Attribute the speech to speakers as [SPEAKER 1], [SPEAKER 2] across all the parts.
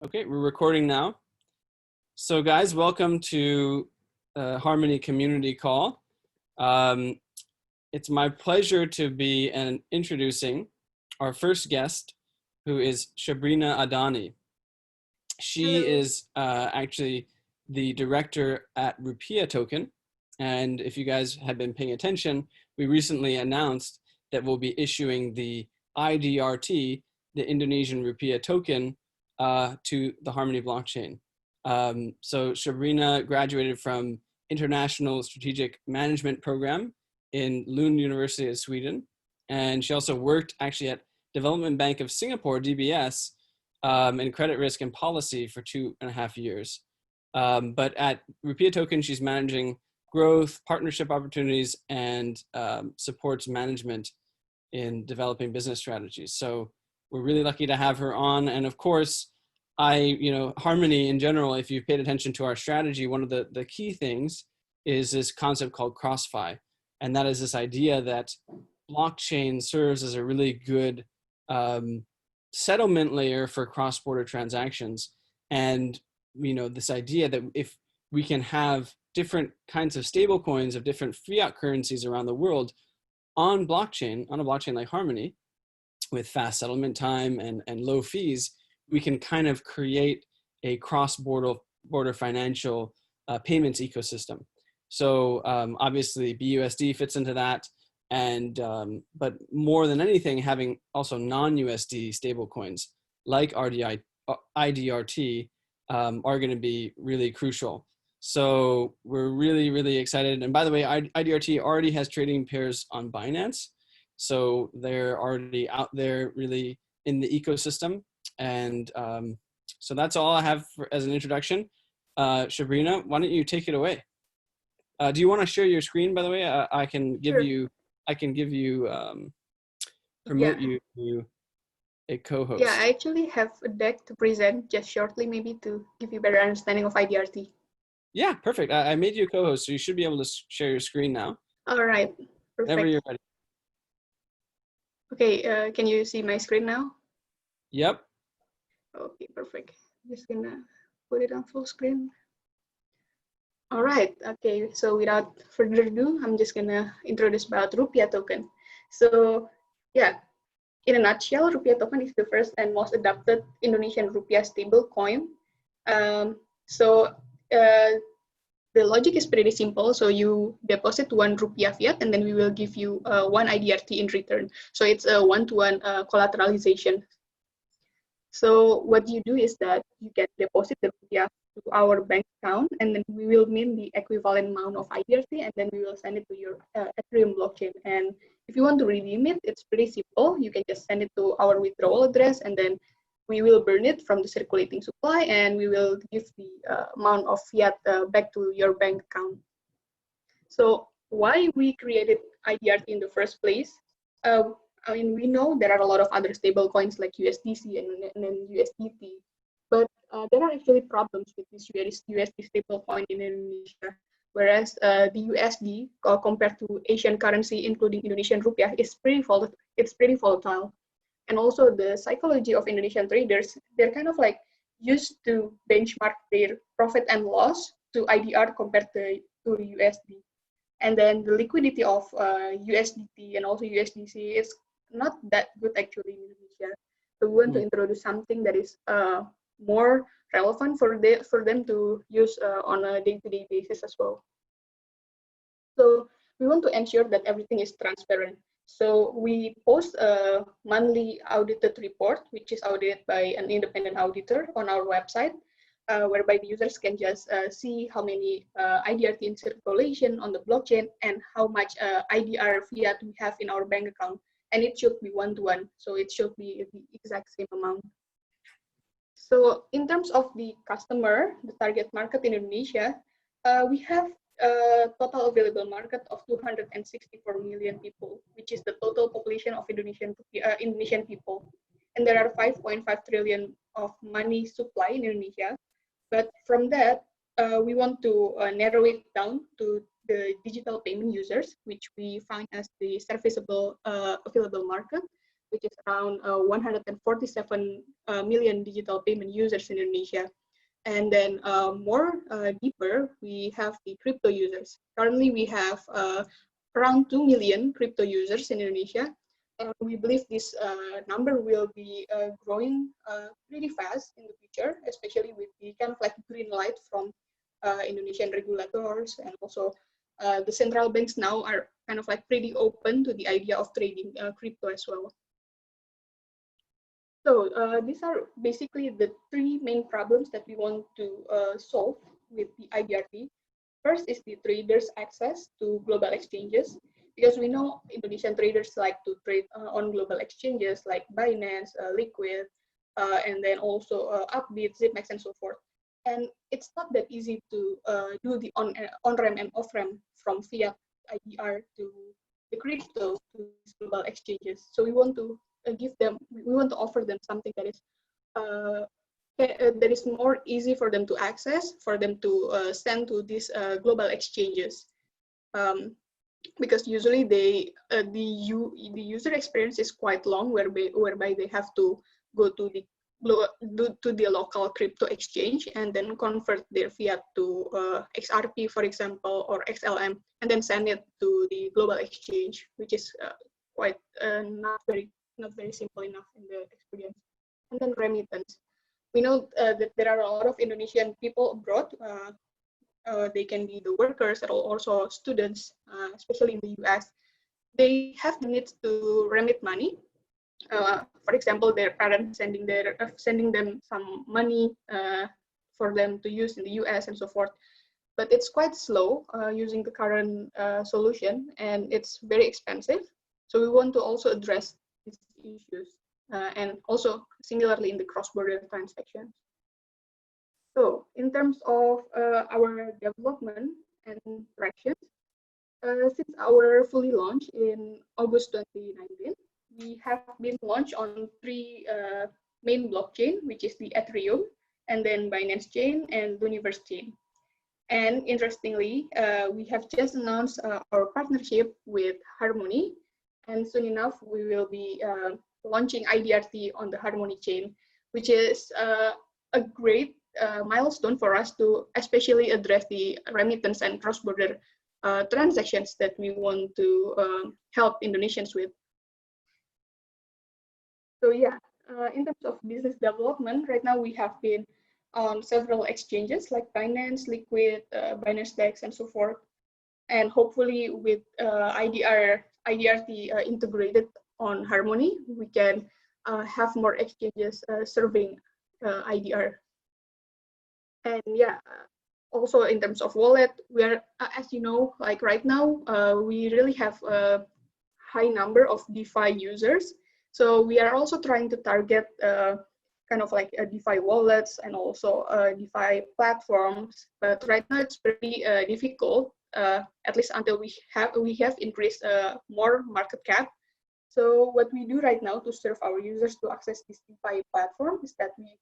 [SPEAKER 1] Okay, we're recording now. So guys, welcome to Harmony Community Call. It's my pleasure to be introducing our first guest, who is Shabrina Adani. She is actually the director at Rupiah Token. And if you guys have been paying attention, we recently announced that we'll be issuing the IDRT, the Indonesian Rupiah Token, to the Harmony blockchain. So Shabrina graduated from International Strategic Management Program in Lund University of Sweden. And she also worked actually at Development Bank of Singapore, DBS, in credit risk and policy for 2.5 years. But at Rupiah Token, she's managing growth, partnership opportunities, and supports management in developing business strategies. So we're really lucky to have her on. And of course, Harmony in general, if you've paid attention to our strategy, one of the key things is this concept called cross-fi. And that is this idea that blockchain serves as a really good settlement layer for cross-border transactions. And, this idea that if we can have different kinds of stable coins of different fiat currencies around the world on a blockchain like Harmony, with fast settlement time and low fees, we can kind of create a cross-border financial payments ecosystem. So obviously BUSD fits into that, and but more than anything, having also non-USD stablecoins like IDRT are going to be really crucial. So we're really, really excited. And by the way, IDRT already has trading pairs on Binance. So they're already out there really in the ecosystem. And so that's all I have as an introduction. Shabrina, why don't you take it away? Do you want to share your screen, by the way? I can give you, promote you to a co-host.
[SPEAKER 2] Yeah, I actually have a deck to present just shortly, maybe to give you better understanding of IDRT.
[SPEAKER 1] Yeah, perfect. I made you a co-host, so you should be able to share your screen now.
[SPEAKER 2] All right, perfect.
[SPEAKER 1] Whenever you're ready.
[SPEAKER 2] Okay, can you see my screen now?
[SPEAKER 1] Yep.
[SPEAKER 2] Okay, perfect. Just gonna put it on full screen. All right, okay, so without further ado, I'm just gonna introduce about Rupiah Token. So yeah, in a nutshell, Rupiah Token is the first and most adopted Indonesian rupiah stable coin. The logic is pretty simple. So you deposit 1 rupiah fiat, and then we will give you 1 IDRT in return. So it's a one-to-one collateralization. So what you do is that you can deposit the rupiah to our bank account, and then we will mint the equivalent amount of IDRT, and then we will send it to your Ethereum blockchain. And if you want to redeem it, it's pretty simple. You can just send it to our withdrawal address, and then we will burn it from the circulating supply, and we will give the amount of fiat back to your bank account. So why we created IDRT in the first place? I mean, we know there are a lot of other stable coins like USDC and then USDT, but there are actually problems with this USD stable coin in Indonesia. Whereas the USD, compared to Asian currency, including Indonesian rupiah, is pretty volatile. And also the psychology of Indonesian traders, they're kind of like used to benchmark their profit and loss to IDR compared to USD. And then the liquidity of USDT and also USDC is not that good actually in Indonesia. So we want to introduce something that is more relevant for them to use on a day-to-day basis as well. So we want to ensure that everything is transparent. So we post a monthly audited report, which is audited by an independent auditor on our website, whereby the users can just see how many IDRT in circulation on the blockchain and how much IDR fiat we have in our bank account. And it should be one-to-one, so it should be the exact same amount. So in terms of the customer, the target market in Indonesia, we have a total available market of 264 million people, which is the total population of Indonesian people. And there are 5.5 trillion of money supply in Indonesia. But from that, we want to narrow it down to the digital payment users, which we find as the serviceable available market. which is around 147 million digital payment users in Indonesia. And then more deeper, we have the crypto users. Currently, we have around 2 million crypto users in Indonesia. And we believe this number will be growing pretty fast in the future, especially with the kind of like green light from Indonesian regulators, and also the central banks now are kind of like pretty open to the idea of trading crypto as well. So these are basically the three main problems that we want to solve with the IDRT. First is the traders' access to global exchanges, because we know Indonesian traders like to trade on global exchanges like Binance, Liquid, and then also Upbit, ZipMax, and so forth. And it's not that easy to do the on-ramp and off-ramp from fiat IDR to the crypto to these global exchanges. So we want to we want to offer them something that is more easy for them to access, for them to send to these global exchanges. Because usually the user experience is quite long, whereby they have to go to the local crypto exchange and then convert their fiat to XRP, for example, or XLM, and then send it to the global exchange, which is quite not very simple enough in the experience. And then remittance. We know that there are a lot of Indonesian people abroad. They can be the workers or also students, especially in the US. They have the need to remit money. For example, their parents sending them some money for them to use in the US and so forth. But it's quite slow using the current solution, and it's very expensive. So we want to also address these issues, and also similarly in the cross-border transactions. So in terms of our development and interactions, since our fully launch in August 2019, we have been launched on three main blockchain, which is the Ethereum, and then Binance Chain, and Universe Chain. And interestingly, we have just announced our partnership with Harmony, and soon enough we will be launching IDRT on the Harmony chain, which is a great milestone for us to especially address the remittance and cross-border transactions that we want to help Indonesians with. So yeah, in terms of business development, right now we have been on several exchanges like Binance, Liquid, Binance Dex, and so forth. And hopefully with IDRT integrated on Harmony, we can have more exchanges serving IDR. And yeah, also in terms of wallet, we are, as you know, like right now, we really have a high number of DeFi users. So we are also trying to target kind of like DeFi wallets and also DeFi platforms. But right now it's pretty difficult, at least until we have increased more market cap. So what we do right now to serve our users to access this DeFi platform is that we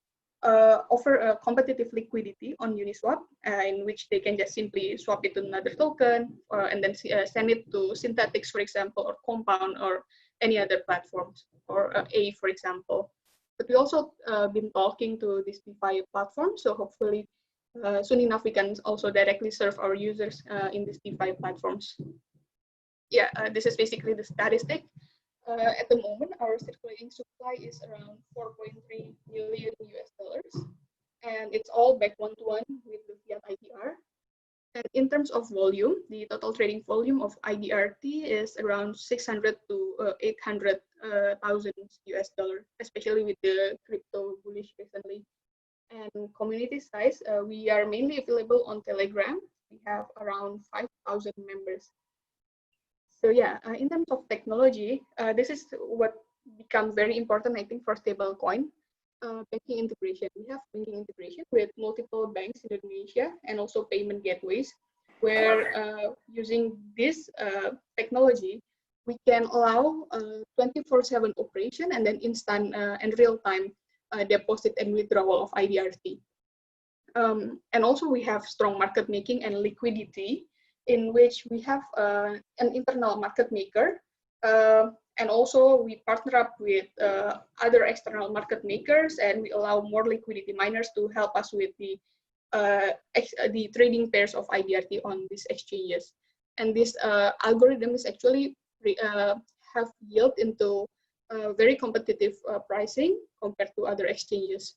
[SPEAKER 2] offer a competitive liquidity on Uniswap, in which they can just simply swap it to another token and then send it to Synthetics, for example, or Compound, or any other platforms, or A, for example. But we also been talking to this DeFi platform, so hopefully soon enough we can also directly serve our users in these DeFi platforms. Yeah, this is basically the statistic. At the moment, our circulating supply is around 4.3 million US dollars, and it's all back one-to-one with the fiat IDR. And in terms of volume, the total trading volume of IDRT is around 600 to 800,000 US dollar, especially with the crypto bullish recently. And community size, we are mainly available on Telegram. We have around 5,000 members. So yeah, in terms of technology, this is what becomes very important, I think, for stablecoin. Banking integration. We have banking integration with multiple banks in Indonesia and also payment gateways, where using this technology, we can allow 24/7 operation and then instant and real-time deposit and withdrawal of IDRT. And also we have strong market making and liquidity, in which we have an internal market maker And also we partner up with other external market makers, and we allow more liquidity miners to help us with the trading pairs of IDRT on these exchanges. And this algorithm is actually have yield into very competitive pricing compared to other exchanges.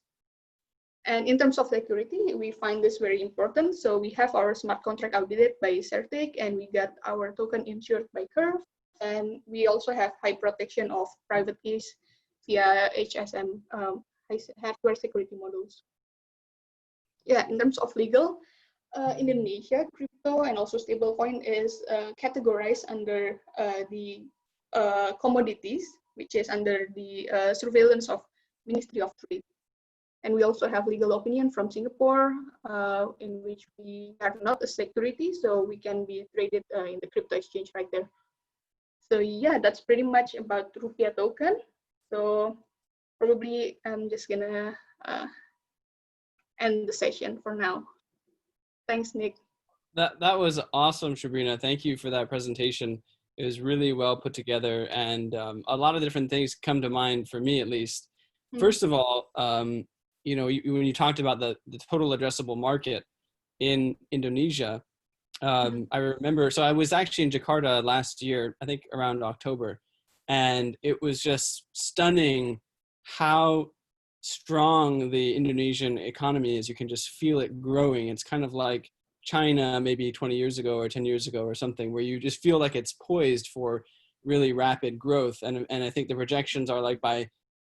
[SPEAKER 2] And in terms of security, we find this very important. So we have our smart contract audited by Certic, and we got our token insured by Curve. And we also have high protection of private keys via HSM, hardware security models. Yeah, in terms of legal, Indonesia crypto and also stablecoin is categorized under the commodities, which is under the surveillance of Ministry of Trade. And we also have legal opinion from Singapore, in which we are not a security, so we can be traded in the crypto exchange right there. So yeah, that's pretty much about Rupiah token. So probably I'm just gonna end the session for now. Thanks, Nick.
[SPEAKER 1] That was awesome, Sabrina. Thank you for that presentation. It was really well put together, and a lot of different things come to mind for me, at least. First of all, you know, when you talked about the total addressable market in Indonesia, I remember, so I was actually in Jakarta last year, I think around October, and it was just stunning how strong the Indonesian economy is. You can just feel it growing. It's kind of like China maybe 20 years ago or 10 years ago or something, where you just feel like it's poised for really rapid growth. And I think the projections are like by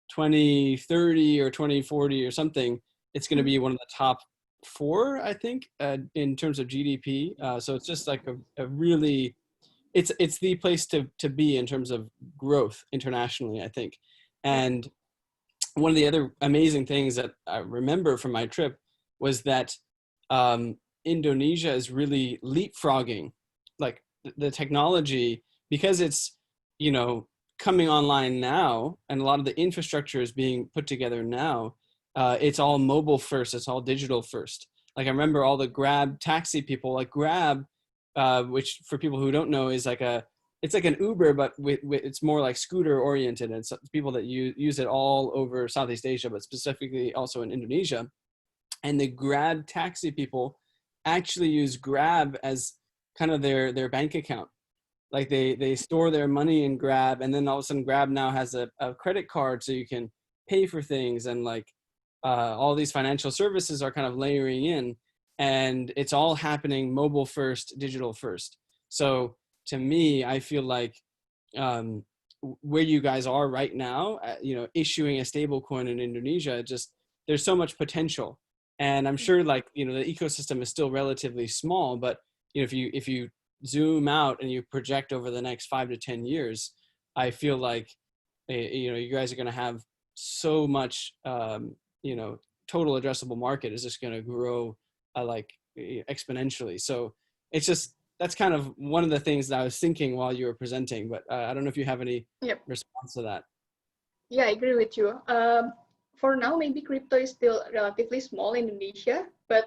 [SPEAKER 1] 2030 or 2040 or something, it's going to be one of the top 4, I think, in terms of GDP. So it's just like a really, it's the place to be in terms of growth internationally, I think. And one of the other amazing things that I remember from my trip was that Indonesia is really leapfrogging, like the technology, because it's, you know, coming online now, and a lot of the infrastructure is being put together now. It's all mobile first, it's all digital first. Like I remember all the Grab taxi people, like Grab, which for people who don't know is like it's like an Uber, but it's more like scooter oriented. And it's people that use it all over Southeast Asia, but specifically also in Indonesia. And the Grab taxi people actually use Grab as kind of their bank account. Like they store their money in Grab, and then all of a sudden Grab now has a credit card so you can pay for things, and like all these financial services are kind of layering in, and it's all happening mobile first, digital first. So to me, I feel like where you guys are right now, you know, issuing a stable coin in Indonesia, just there's so much potential. And I'm sure, like, you know, the ecosystem is still relatively small, but you know, if you zoom out and you project over the next 5 to 10 years, I feel like, you know, you guys are going to have so much, you know, total addressable market is just going to grow like exponentially. So it's just, that's kind of one of the things that I was thinking while you were presenting, but I don't know if you have any response to that.
[SPEAKER 2] Yeah, I agree with you. For now, maybe crypto is still relatively small in Indonesia, but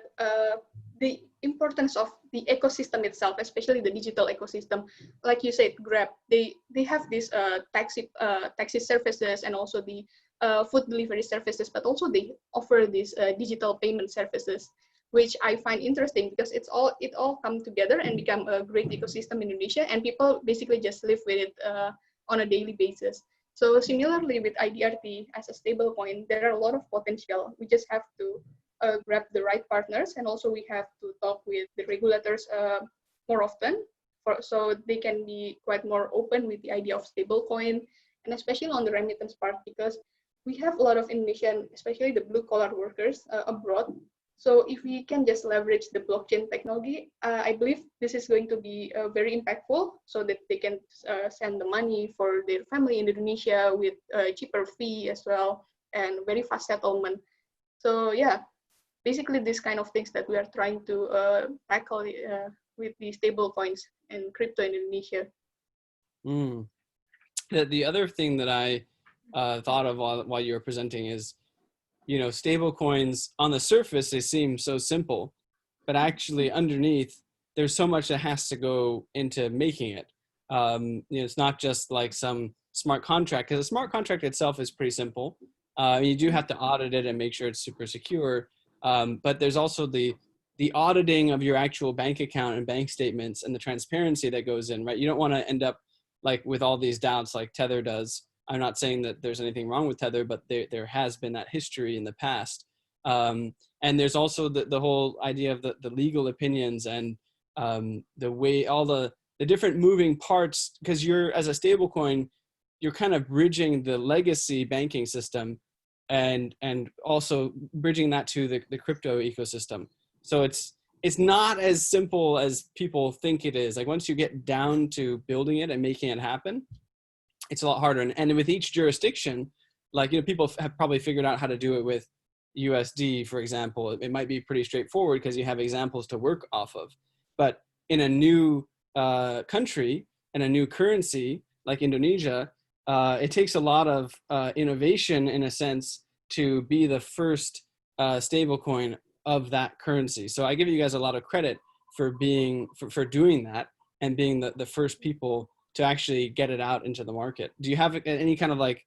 [SPEAKER 2] the importance of the ecosystem itself, especially the digital ecosystem, like you said, Grab, they have these taxi services and also the food delivery services, but also they offer these digital payment services, which I find interesting because it all come together and become a great ecosystem in Indonesia, and people basically just live with it on a daily basis. So similarly with IDRT as a stable coin, there are a lot of potential. We just have to grab the right partners, and also we have to talk with the regulators more often, so they can be quite more open with the idea of stable coin, and especially on the remittance part, because we have a lot of Indonesian, especially the blue collar workers abroad. So if we can just leverage the blockchain technology, I believe this is going to be very impactful, so that they can send the money for their family in Indonesia with a cheaper fee as well, and very fast settlement. So yeah, basically these kind of things that we are trying to tackle with the stable coins and crypto in Indonesia.
[SPEAKER 1] The other thing that I thought of while you were presenting is, you know, stable coins on the surface, they seem so simple, but actually underneath there's so much that has to go into making it. You know, it's not just like some smart contract, because a smart contract itself is pretty simple. You do have to audit it and make sure it's super secure. But there's also the auditing of your actual bank account and bank statements and the transparency that goes in, right? You don't want to end up like with all these doubts like Tether does. I'm not saying that there's anything wrong with Tether, but there has been that history in the past. And there's also the whole idea of the legal opinions and the way all the different moving parts, because you're, as a stablecoin, you're kind of bridging the legacy banking system and also bridging that to the crypto ecosystem. So it's not as simple as people think it is. Like once you get down to building it and making it happen, it's a lot harder. And with each jurisdiction, like, you know, people have probably figured out how to do it with USD, for example. It might be pretty straightforward because you have examples to work off of. But in a new country and a new currency like Indonesia, it takes a lot of innovation, in a sense, to be the first stablecoin of that currency. So I give you guys a lot of credit for being for doing that and being the first people to actually get it out into the market. Do you have any kind of, like,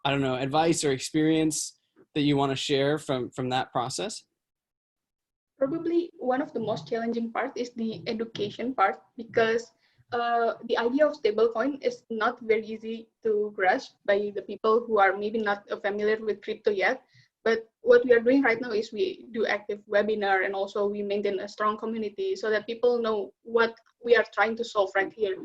[SPEAKER 1] I don't know, advice or experience that you want to share from that process?
[SPEAKER 2] Probably one of the most challenging part is the education part, because the idea of stablecoin is not very easy to grasp by the people who are maybe not familiar with crypto yet. But what we are doing right now is we do active webinar, and also we maintain a strong community so that people know what we are trying to solve right here.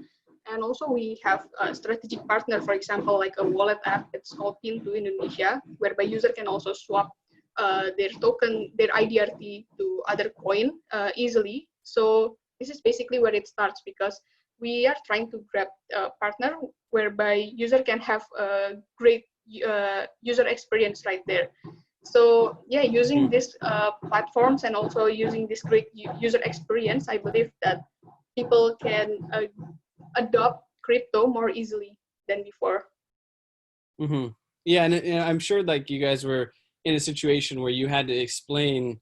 [SPEAKER 2] And also we have a strategic partner, for example, like a wallet app. It's called Pintu Indonesia, whereby user can also swap their token, their IDRT to other coin easily. So this is basically where it starts, because we are trying to grab a partner whereby user can have a great user experience right there. So yeah, using these platforms and also using this great user experience, I believe that people can adopt crypto more easily than before.
[SPEAKER 1] Mm-hmm. Yeah, and I'm sure like you guys were in a situation where you had to explain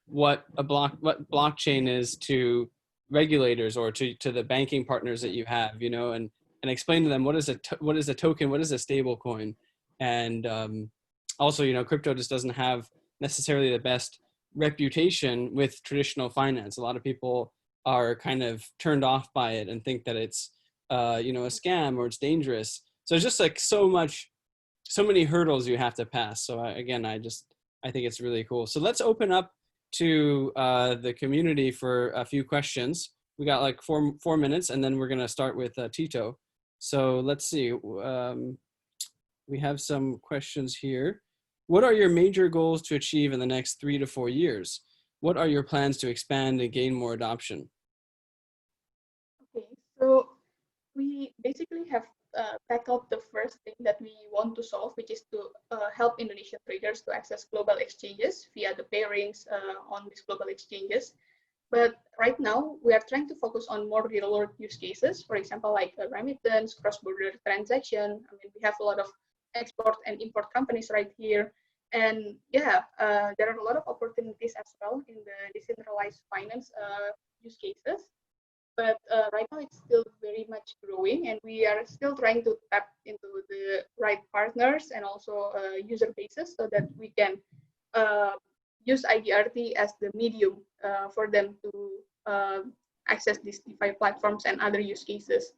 [SPEAKER 1] what blockchain is to regulators or to the banking partners that you have, you know, and explain to them what is a token, what is a stable coin, and also, you know, crypto just doesn't have necessarily the best reputation with traditional finance. A lot of people are kind of turned off by it and think that it's you know, a scam or it's dangerous. So it's just like so many hurdles you have to pass. So I think it's really cool. So let's open up to the community for a few questions. We got like four minutes, and then we're gonna start with Tito. So let's see. We have some questions here. What are your major goals to achieve in the next 3 to 4 years? What are your plans to expand and gain more adoption?
[SPEAKER 2] Okay, so we basically have tackled the first thing that we want to solve, which is to help Indonesian traders to access global exchanges via the pairings on these global exchanges. But right now, we are trying to focus on more real-world use cases, for example, like remittance, cross-border transaction. I mean, we have a lot of export and import companies right here. And yeah, there are a lot of opportunities as well in the decentralized finance use cases. But right now it's still very much growing, and we are still trying to tap into the right partners and also user bases so that we can use IDRT as the medium for them to access these DeFi platforms and other use cases.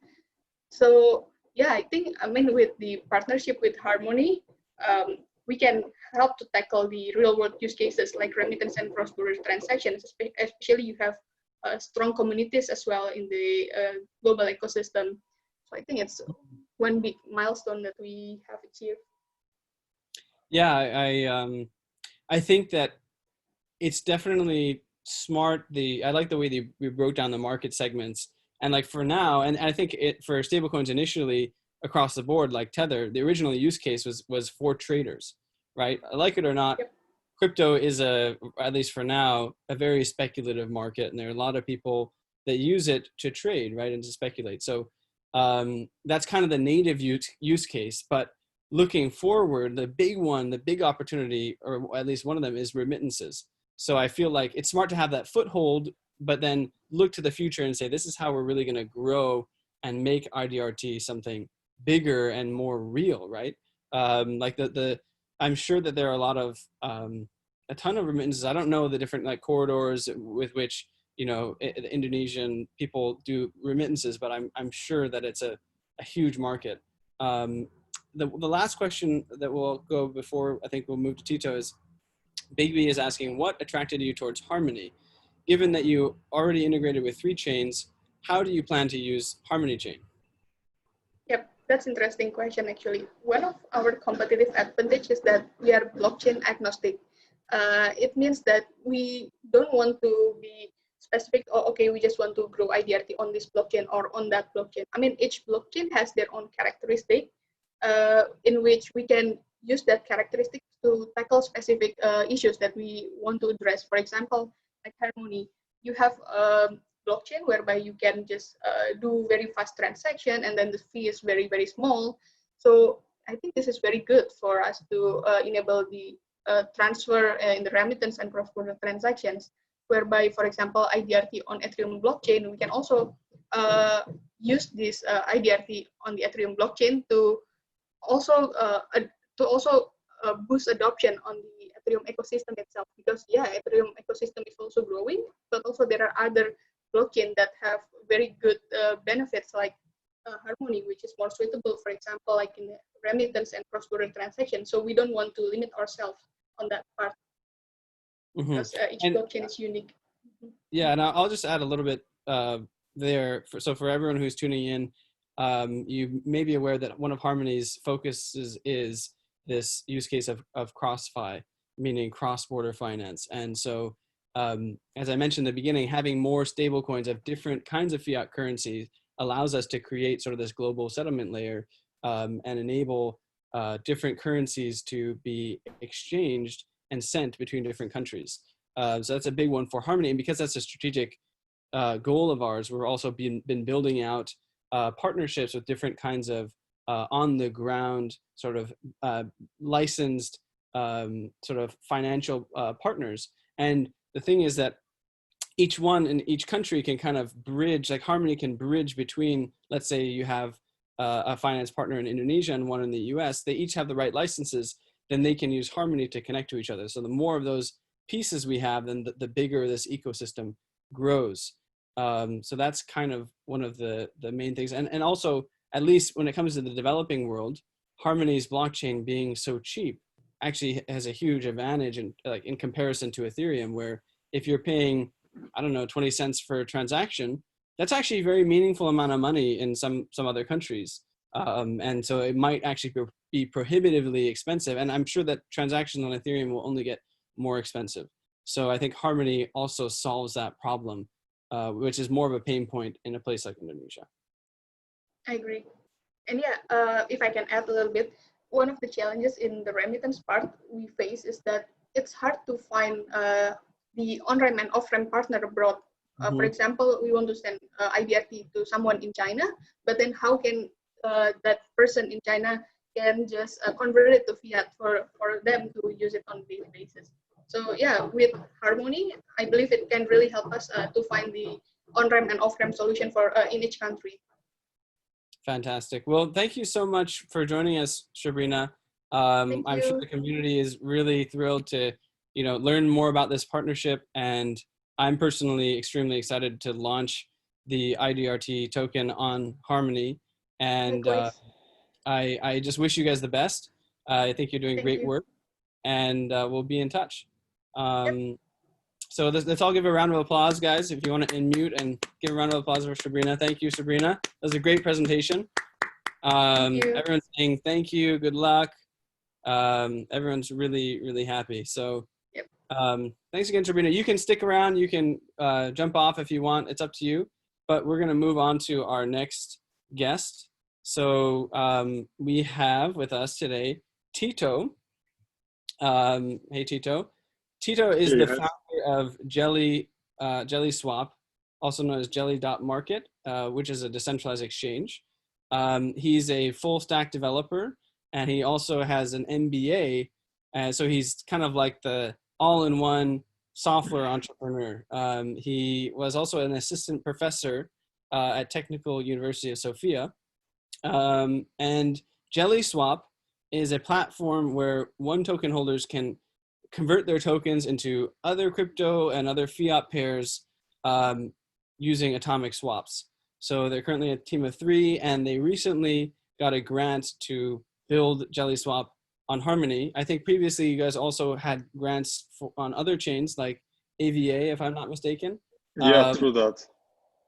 [SPEAKER 2] So yeah, I think, I mean, with the partnership with Harmony, we can help to tackle the real world use cases like remittance and cross-border transactions, especially you have strong communities as well in the global ecosystem. So I think it's one big milestone that we have achieved.
[SPEAKER 1] Yeah, I think that it's definitely smart. I like the way we broke down the market segments, and like for now, and I think for stablecoins initially across the board, like Tether, the original use case was for traders, right? Like it or not, yep. Crypto is at least for now, a very speculative market, and there are a lot of people that use it to trade, right, and to speculate. So that's kind of the native use case. But looking forward, the big opportunity, or at least one of them, is remittances. So I feel like it's smart to have that foothold, but then look to the future and say, this is how we're really going to grow and make IDRT something bigger and more real, right? Like I'm sure that there are a ton of remittances. I don't know the different like corridors with which, you know, the Indonesian people do remittances, but I'm sure that it's a huge market. The last question that we'll go before I think we'll move to Tito is, Bigby is asking, what attracted you towards Harmony? Given that you already integrated with 3 chains, how do you plan to use Harmony Chain?
[SPEAKER 2] Yep, that's interesting question actually. One of our competitive advantage is that we are blockchain agnostic. It means that we don't want to be specific, oh, okay, we just want to grow IDRT on this blockchain or on that blockchain. I mean, each blockchain has their own characteristic in which we can use that characteristic to tackle specific issues that we want to address. For example, like Harmony, you have blockchain whereby you can just do very fast transaction and then the fee is very, very small. So I think this is very good for us to enable the transfer in the remittance and cross-border transactions, whereby, for example, IDRT on Ethereum blockchain, we can also use this IDRT on the Ethereum blockchain to also boost adoption on the Ethereum ecosystem itself, because yeah, Ethereum ecosystem is also growing, but also there are other blockchain that have very good benefits like Harmony, which is more suitable, for example, like in remittance and cross-border transactions. So we don't want to limit ourselves on that part, because each blockchain is unique.
[SPEAKER 1] Yeah, and I'll just add a little bit there. So for everyone who's tuning in, you may be aware that one of Harmony's focuses is this use case of cross-fi, meaning cross-border finance. And so, as I mentioned in the beginning, having more stable coins of different kinds of fiat currencies allows us to create sort of this global settlement layer and enable different currencies to be exchanged and sent between different countries. So that's a big one for Harmony. And because that's a strategic goal of ours, we've also been building out partnerships with different kinds of on the ground sort of licensed sort of financial partners. And the thing is that each one in each country can kind of bridge, like Harmony can bridge between, let's say you have a finance partner in Indonesia and one in the US, they each have the right licenses, then they can use Harmony to connect to each other. So the more of those pieces we have, then the bigger this ecosystem grows. So that's kind of one of the main things. And also, at least when it comes to the developing world, Harmony's blockchain being so cheap actually has a huge advantage in comparison to Ethereum, where if you're paying, I don't know, 20 cents for a transaction, that's actually a very meaningful amount of money in some other countries. And so it might actually be prohibitively expensive. And I'm sure that transactions on Ethereum will only get more expensive. So I think Harmony also solves that problem, which is more of a pain point in a place like Indonesia.
[SPEAKER 2] I agree. And yeah, if I can add a little bit, one of the challenges in the remittance part we face is that it's hard to find the on-ramp and off-ramp partner abroad. For example, we want to send IDRT to someone in China, but then how can that person in China can just convert it to fiat for them to use it on a daily basis? So yeah, with Harmony, I believe it can really help us to find the on-ramp and off-ramp solution for in each country.
[SPEAKER 1] Fantastic. Well, thank you so much for joining us, Sabrina. I'm sure the community is really thrilled to, learn more about this partnership, and I'm personally extremely excited to launch the IDRT token on Harmony. And I just wish you guys the best. I think you're doing great work, and we'll be in touch. So let's all give a round of applause, guys. If you want to unmute and give a round of applause for Sabrina. Thank you, Sabrina. That was a great presentation. Everyone's saying thank you, good luck. Everyone's really, really happy. So thanks again, Sabrina. You can stick around. You can jump off if you want. It's up to you. But we're going to move on to our next guest. So we have with us today Tito. Hey, Tito. Tito is the founder of Jelly Swap, also known as Jelly.market, which is a decentralized exchange. He's a full stack developer, and he also has an MBA. So he's kind of like the all-in-one software entrepreneur. He was also an assistant professor at Technical University of Sofia, And JellySwap is a platform where one token holders can convert their tokens into other crypto and other fiat pairs using atomic swaps. So they're currently a team of 3, and they recently got a grant to build JellySwap on Harmony. I think previously you guys also had grants on other chains like AVA, if I'm not mistaken.
[SPEAKER 3] Yeah, true that.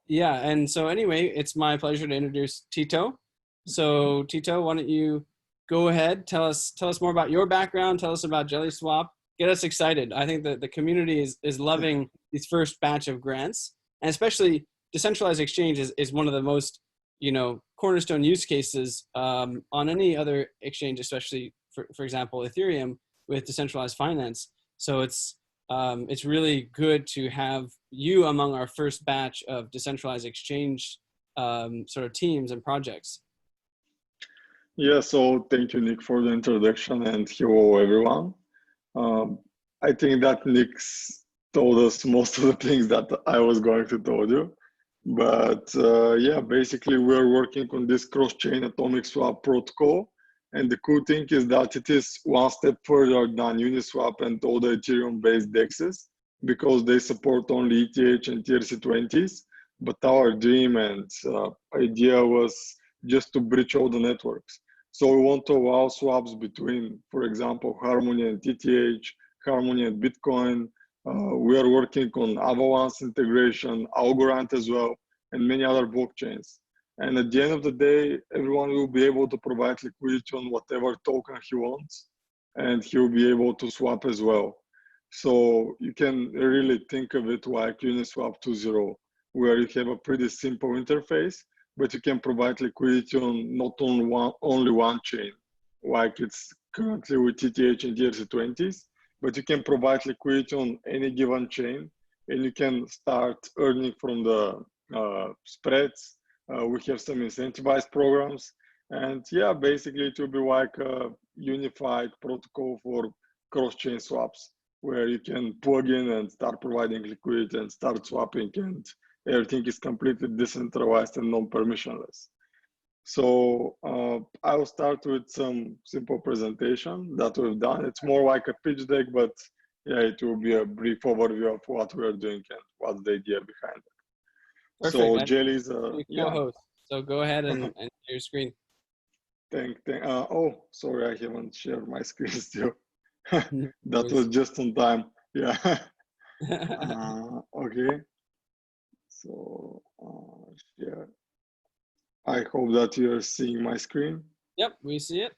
[SPEAKER 1] Yeah, and so anyway, it's my pleasure to introduce Tito. So Tito, why don't you go ahead, tell us more about your background, tell us about JellySwap, get us excited. I think that the community is loving this first batch of grants, and especially decentralized exchange is one of the most, cornerstone use cases on any other exchange, especially for example, Ethereum with decentralized finance. So it's really good to have you among our first batch of decentralized exchange sort of teams and projects.
[SPEAKER 3] Yeah, so thank you, Nick, for the introduction, and hello, everyone. I think that Nick's told us most of the things that I was going to tell you. But yeah, basically we're working on this cross-chain atomic swap protocol. And the cool thing is that it is one step further than Uniswap and all the Ethereum-based DEXs, because they support only ETH and ERC20s. But our dream and idea was just to bridge all the networks. So we want to allow swaps between, for example, Harmony and ETH, Harmony and Bitcoin. We are working on Avalanche integration, Algorand as well, and many other blockchains. And at the end of the day, everyone will be able to provide liquidity on whatever token he wants, and he will be able to swap as well. So you can really think of it like Uniswap 2.0, where you have a pretty simple interface, but you can provide liquidity on not on only one chain, like it's currently with ETH and ERC20s, but you can provide liquidity on any given chain, and you can start earning from the spreads. We have some incentivized programs, and yeah, basically it will be like a unified protocol for cross-chain swaps, where you can plug in and start providing liquidity and start swapping, and everything is completely decentralized and non-permissionless. So I'll start with some simple presentation that we've done. It's more like a pitch deck, but yeah, it will be a brief overview of what we're doing and what's the idea behind it.
[SPEAKER 1] Perfect.
[SPEAKER 3] So Jelly's
[SPEAKER 1] co-host. So go ahead and share your screen.
[SPEAKER 3] Oh, sorry, I haven't shared my screen still. That was just on time. Yeah. Okay. So share. I hope that you're seeing my screen.
[SPEAKER 1] Yep, we see it.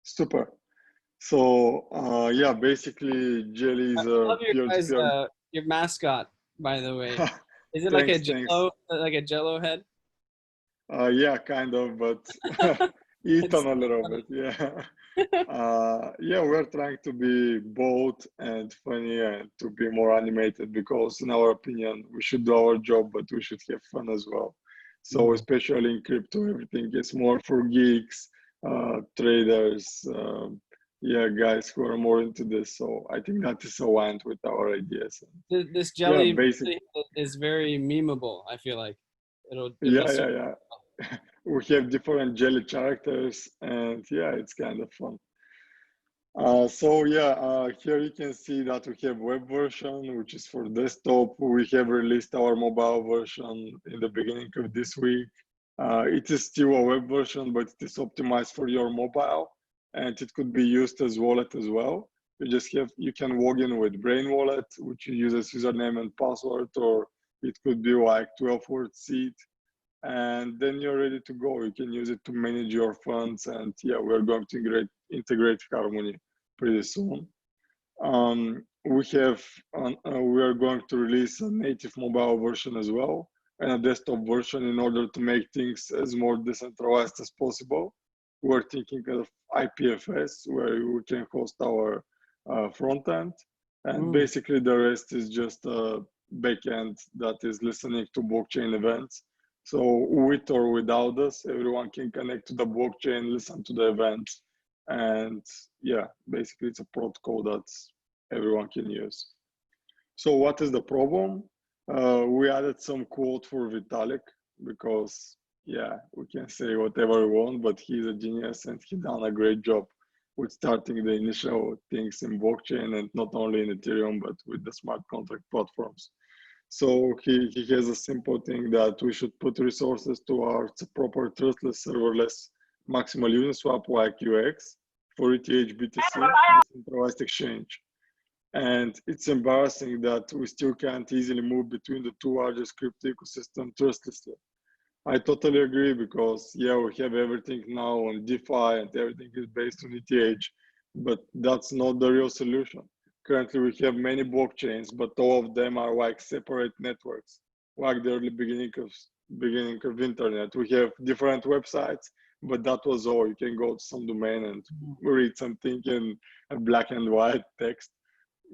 [SPEAKER 3] Super. So yeah, basically Jelly is
[SPEAKER 1] I love your mascot, by the way. Is it like a Jello head?
[SPEAKER 3] Yeah, kind of, but eaten a little bit. Yeah. Yeah, we're trying to be bold and funny and to be more animated, because in our opinion we should do our job, but we should have fun as well. So especially in crypto, everything is more for geeks, traders, yeah, guys who are more into this. So I think that is aligned with our ideas.
[SPEAKER 1] This jelly basically is very memeable, I feel like.
[SPEAKER 3] Yeah. We have different jelly characters, and yeah, it's kind of fun. So yeah, here you can see that we have web version, which is for desktop. We have released our mobile version in the beginning of this week. It is still a web version, but it is optimized for your mobile, and it could be used as wallet as well. You can log in with Brain Wallet, which uses username and password, or it could be like 12-word seed, and then you're ready to go. You can use it to manage your funds, and yeah, we're going to integrate Harmony pretty soon. We are going to release a native mobile version as well, and a desktop version, in order to make things as more decentralized as possible. We're thinking of IPFS, where we can host our front end, and basically the rest is just a backend that is listening to blockchain events. So with or without us, everyone can connect to the blockchain, listen to the events, and yeah, basically it's a protocol that everyone can use. So what is the problem? We added some quote for Vitalik, because yeah, we can say whatever we want, but he's a genius and he done a great job with starting the initial things in blockchain and not only in Ethereum, but with the smart contract platforms. So he has a simple thing that we should put resources towards a proper trustless serverless maximal Uniswap like UX for ETH BTC, decentralized exchange. And it's embarrassing that we still can't easily move between the two largest crypto ecosystem trustlessly. I totally agree because yeah, we have everything now on DeFi and everything is based on ETH, but that's not the real solution. Currently, we have many blockchains, but all of them are like separate networks, like the early beginning of internet. We have different websites, but that was all. You can go to some domain and read something in a black and white text.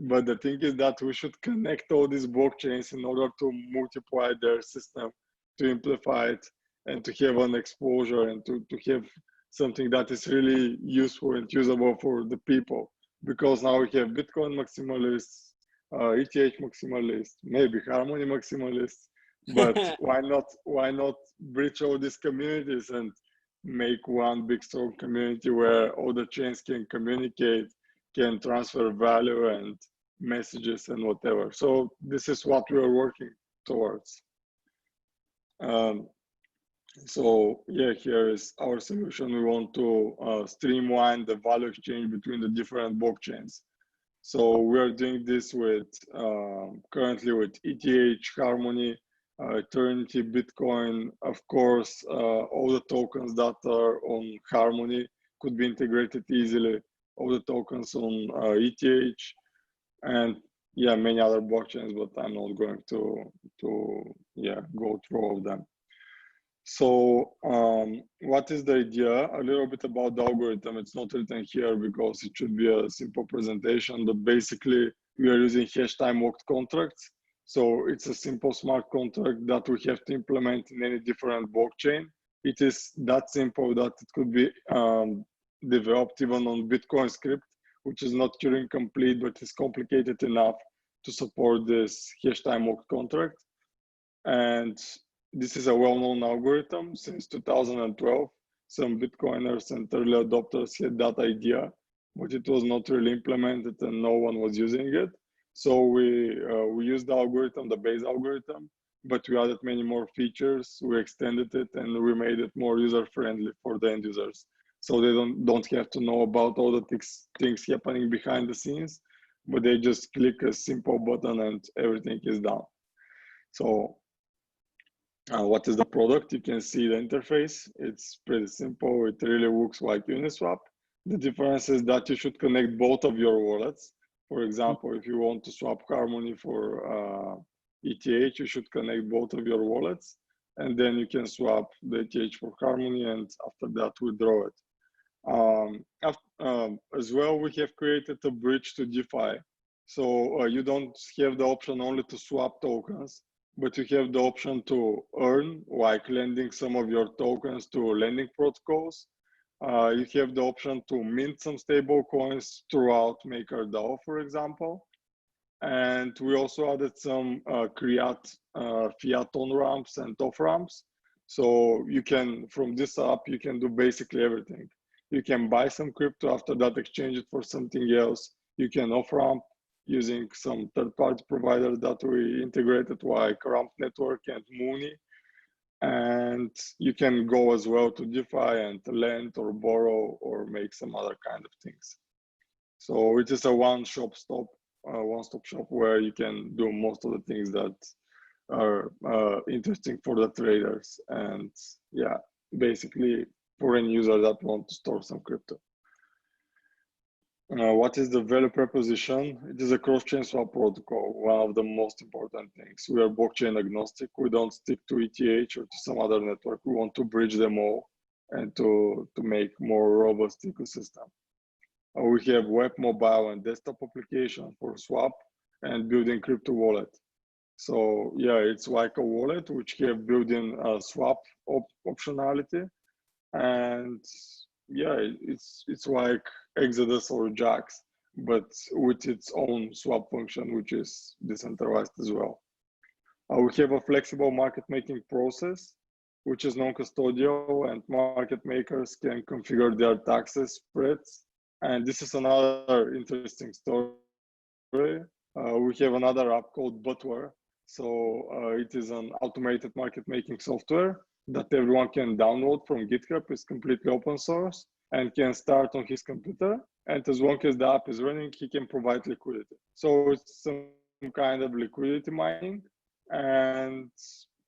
[SPEAKER 3] But the thing is that we should connect all these blockchains in order to multiply their system, to amplify it, and to have an exposure and to have something that is really useful and usable for the people. Because now we have Bitcoin maximalists, ETH maximalists, maybe Harmony maximalists, but why not bridge all these communities and make one big strong community where all the chains can communicate, can transfer value and messages and whatever. So this is what we are working towards. So yeah, here is our solution. We want to streamline the value exchange between the different blockchains. So we are doing this with currently with ETH, Harmony, Eternity, Bitcoin. Of course, all the tokens that are on Harmony could be integrated easily. All the tokens on ETH, and yeah, many other blockchains, but I'm not going to go through all of them. So what is the idea? A little bit about the algorithm. It's not written here because it should be a simple presentation, but basically we are using hash time locked contracts. So it's a simple smart contract that we have to implement in any different blockchain. It is that simple that it could be developed even on Bitcoin script, which is not Turing complete, but is complicated enough to support this hash time locked contract. And this is a well-known algorithm since 2012. Some Bitcoiners and early adopters had that idea, but it was not really implemented and no one was using it. So we used the algorithm, the base algorithm, but we added many more features. We extended it and we made it more user-friendly for the end users. So they don't have to know about all the things happening behind the scenes, but they just click a simple button and everything is done. So what is the product? You can see the interface. It's pretty simple. It really looks like Uniswap. The difference is that you should connect both of your wallets. For example, if you want to swap Harmony for ETH, you should connect both of your wallets, and then you can swap the ETH for Harmony, and after that withdraw it. As well, we have created a bridge to DeFi. So you don't have the option only to swap tokens, but you have the option to earn, like lending some of your tokens to lending protocols. You have the option to mint some stable coins throughout MakerDAO, for example. And we also added some fiat on ramps and off ramps. So you can, from this app, you can do basically everything. You can buy some crypto, after that exchange it for something else. You can off ramp using some third-party providers that we integrated, like Ramp Network and Mooney. And you can go as well to DeFi and lend or borrow or make some other kind of things. So it is a one-stop shop where you can do most of the things that are interesting for the traders. And yeah, basically for any user that want to store some crypto. What is the value proposition? It is a cross-chain swap protocol, one of the most important things. We are blockchain agnostic. We don't stick to ETH or to some other network. We want to bridge them all and to make more robust ecosystem. We have web, mobile, and desktop application for swap and building crypto wallet. So yeah, it's like a wallet which have built-in swap optionality, and yeah, it's like Exodus or Jax, but with its own swap function, which is decentralized as well. We have a flexible market making process. which is non-custodial, and market makers can configure their taxes spreads. And this is another interesting story. We have another app called Butware. So it is an automated market making software that everyone can download from GitHub. It's completely open source and can start on his computer. And as long as the app is running, he can provide liquidity. So it's some kind of liquidity mining. And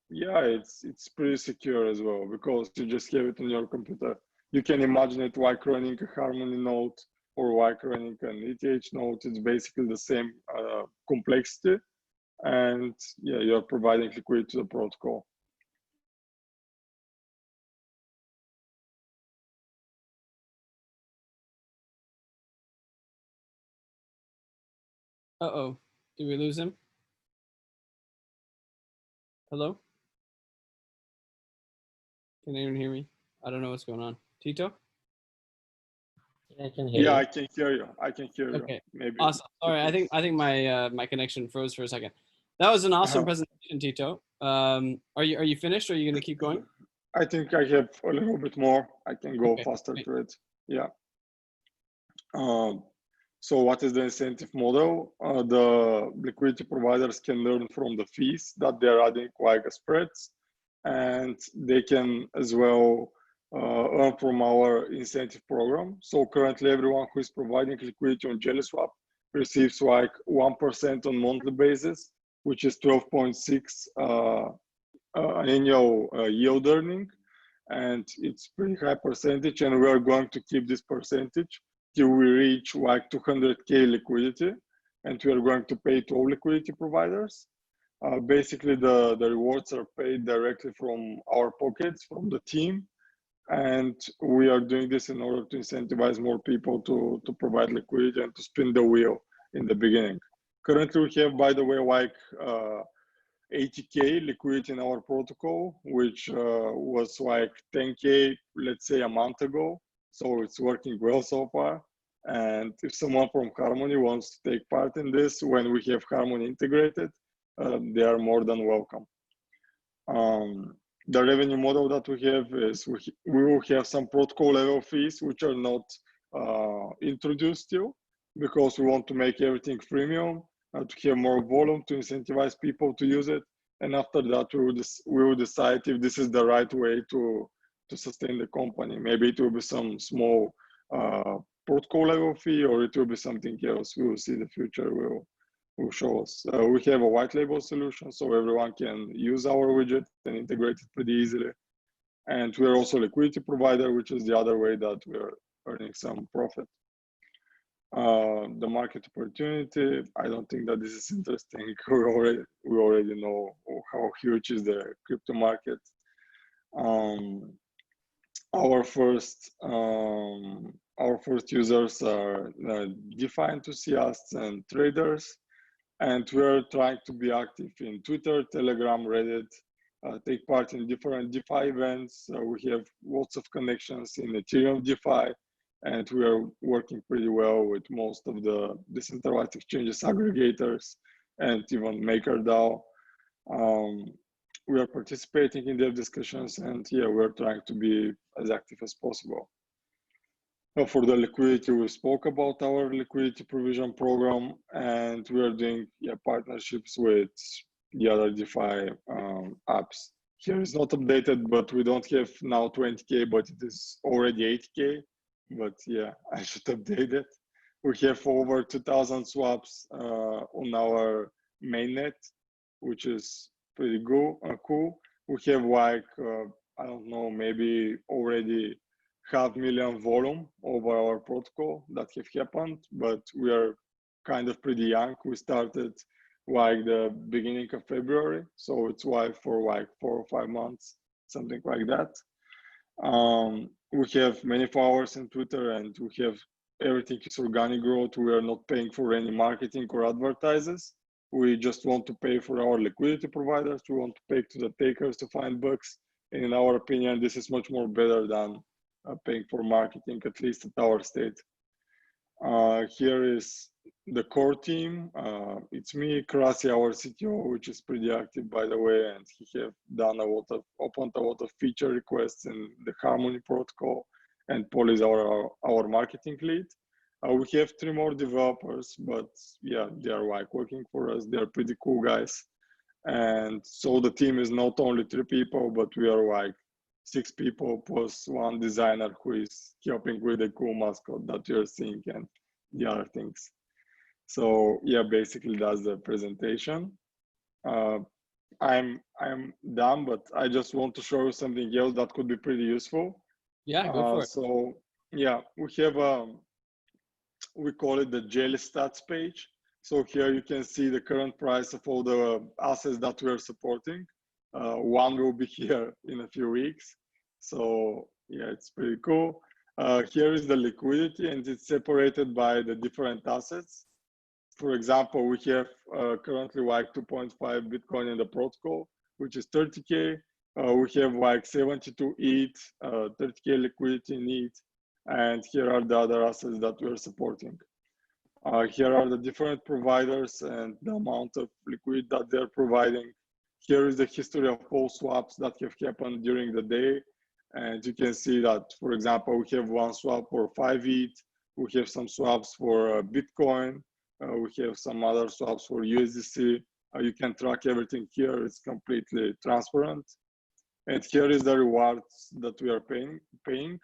[SPEAKER 3] yeah, it's pretty secure as well, because you just have it on your computer. You can imagine it like running a Harmony node or like running an ETH node. It's basically the same complexity. And yeah, you're providing liquidity to the protocol.
[SPEAKER 1] Uh-oh, did we lose him? Hello? Can anyone hear me? I don't know what's going on. Tito?
[SPEAKER 4] I can hear
[SPEAKER 3] Yeah,
[SPEAKER 4] you.
[SPEAKER 3] I can hear you. I can hear you.
[SPEAKER 1] Okay,
[SPEAKER 3] Maybe.
[SPEAKER 1] awesome. Sorry, I think my my connection froze for a second. That was an awesome presentation, Tito. Are you finished, or are you going to keep going?
[SPEAKER 3] I think I have a little bit more. I can go faster
[SPEAKER 1] great.
[SPEAKER 3] through it. Yeah. So what is the incentive model? The liquidity providers can learn from the fees that they're adding, like spreads, and they can as well earn from our incentive program. So currently, everyone who is providing liquidity on JellySwap receives like 1% on monthly basis, which is 12.6 annual yield earning, and it's pretty high percentage. And we are going to keep this percentage till we reach like 200K liquidity, and we are going to pay to all liquidity providers. Basically, the rewards are paid directly from our pockets, from the team, and we are doing this in order to incentivize more people to provide liquidity and to spin the wheel in the beginning. Currently, we have, by the way, like 80K liquidity in our protocol, which was like 10K, let's say, a month ago. So it's working well so far. And if someone from Harmony wants to take part in this, when we have Harmony integrated, they are more than welcome. The revenue model that we have is we will have some protocol level fees, which are not introduced still, because we want to make everything freemium, to have more volume, to incentivize people to use it. And after that, we will decide if this is the right way to sustain the company. Maybe it will be some small protocol level fee, or it will be something else. We will see. The future will show us. We have a white label solution, so everyone can use our widget and integrate it pretty easily. And we're also a liquidity provider, which is the other way that we're earning some profit. The market opportunity, I don't think that this is interesting. We already know how huge is the crypto market. Our first users are DeFi enthusiasts and traders, and we're trying to be active in Twitter, Telegram, Reddit, take part in different DeFi events. We have lots of connections in Ethereum DeFi, and we are working pretty well with most of the decentralized exchanges, aggregators, and even MakerDAO. We are participating in their discussions, and yeah, we're trying to be as active as possible. For the liquidity, we spoke about our liquidity provision program, and we are doing partnerships with the other DeFi apps. Here is not updated, but we don't have now 20K, but it is already 8K. But yeah, I should update it. We have over 2,000 swaps on our mainnet, which is pretty cool. We have like, I don't know, maybe already 500,000 volume over our protocol that have happened, but we are kind of pretty young. We started like the beginning of February, so it's why for like 4 or 5 months, something like that. We have many followers on Twitter, and we have everything is organic growth. We are not paying for any marketing or advertisers. We just want to pay for our liquidity providers. We want to pay to the takers to find bugs. And in our opinion, this is much more better than paying for marketing, at least at our state. Here is the core team. It's me, Krasi, our CTO, which is pretty active, by the way, and he have done opened a lot of feature requests in the Harmony protocol, and Paul is our marketing lead. We have 3 more developers, but yeah, they are like working for us. They're pretty cool guys. And so the team is not only 3 people, but we are like 6 people plus 1 designer who is helping with the cool mascot that you're seeing and the other things. So yeah, basically that's the presentation. I'm done, but I just want to show you something else that could be pretty useful.
[SPEAKER 1] Yeah, go for it.
[SPEAKER 3] So yeah, we have we call it the Jelly Stats page. So here you can see the current price of all the assets that we are supporting. One will be here in a few weeks. So yeah, it's pretty cool. Here is the liquidity, and it's separated by the different assets. For example, we have currently like 2.5 Bitcoin in the protocol, which is 30K. We have like 72 ETH, 30K liquidity in ETH. And here are the other assets that we're supporting. Here are the different providers and the amount of liquid that they're providing. Here is the history of all swaps that have happened during the day. And you can see that, for example, we have 1 swap for 5 ETH. We have some swaps for Bitcoin. We have some other swaps for USDC. You can track everything here. It's completely transparent. And here is the rewards that we are paying.